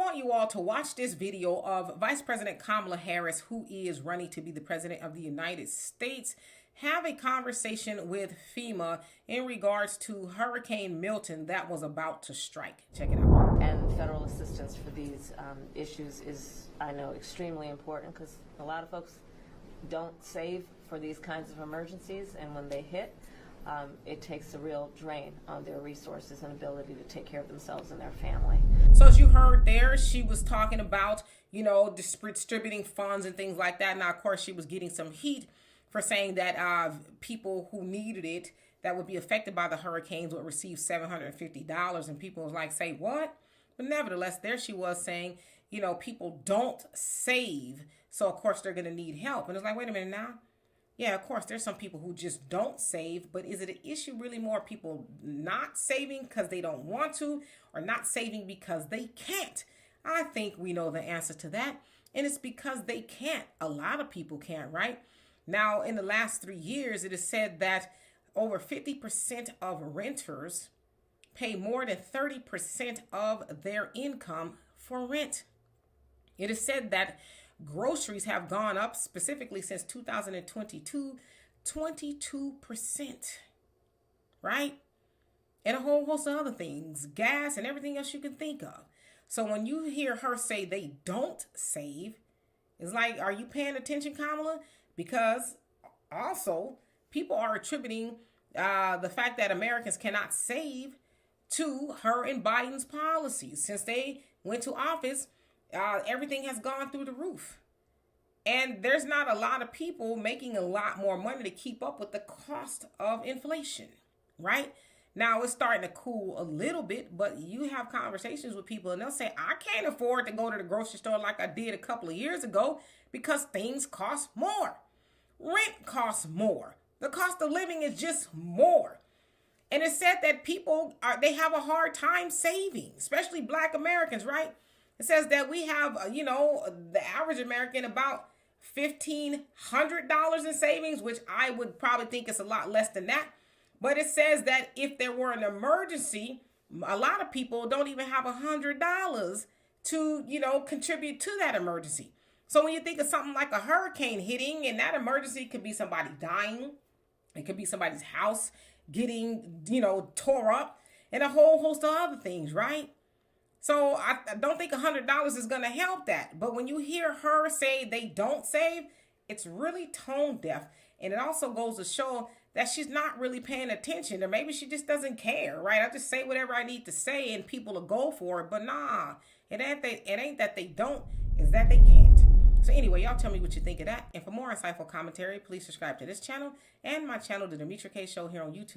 want you all to watch this video of Vice President Kamala Harris, who is running to be the president of the United States, have a conversation with FEMA in regards to Hurricane Milton that was about to strike. Check it out. And federal assistance for these issues is, I know, extremely important because a lot of folks don't save for these kinds of emergencies, and when they hit, it takes a real drain on their resources and ability to take care of themselves and their family. So as you heard there, she was talking about, distributing funds and things like that. Now, of course, she was getting some heat for saying that people who needed it, that would be affected by the hurricanes, would receive $750. And people was like, say what? But nevertheless, there she was saying, people don't save. So, of course, they're going to need help. And it's like, wait a minute now. Yeah, of course, there's some people who just don't save, but is it an issue really more people not saving because they don't want to, or not saving because they can't? I think we know the answer to that, and it's because they can't. A lot of people can't, right? Now, in the last 3 years, it is said that over 50% of renters pay more than 30% of their income for rent. It is said that groceries have gone up, specifically since 2022, 22%, right? And a whole host of other things, gas and everything else you can think of. So when you hear her say they don't save, it's like, are you paying attention, Kamala? Because also people are attributing the fact that Americans cannot save to her and Biden's policies. Since they went to office, everything has gone through the roof. And there's not a lot of people making a lot more money to keep up with the cost of inflation, right? Now, it's starting to cool a little bit, but you have conversations with people and they'll say, I can't afford to go to the grocery store like I did a couple of years ago because things cost more. Rent costs more. The cost of living is just more. And it's said that people, they have a hard time saving, especially Black Americans, right? It says that we have, the average American about $1,500 in savings, which I would probably think is a lot less than that. But it says that if there were an emergency, a lot of people don't even have $100 to, contribute to that emergency. So when you think of something like a hurricane hitting, and that emergency could be somebody dying, it could be somebody's house getting, tore up, and a whole host of other things, right? So I don't think $100 is going to help that. But when you hear her say they don't save, it's really tone deaf. And it also goes to show that she's not really paying attention, or maybe she just doesn't care, right? I just say whatever I need to say and people will go for it. But nah, it ain't that they don't, it's that they can't. So anyway, y'all tell me what you think of that. And for more insightful commentary, please subscribe to this channel and my channel, The Demetra Kaye Show, here on YouTube.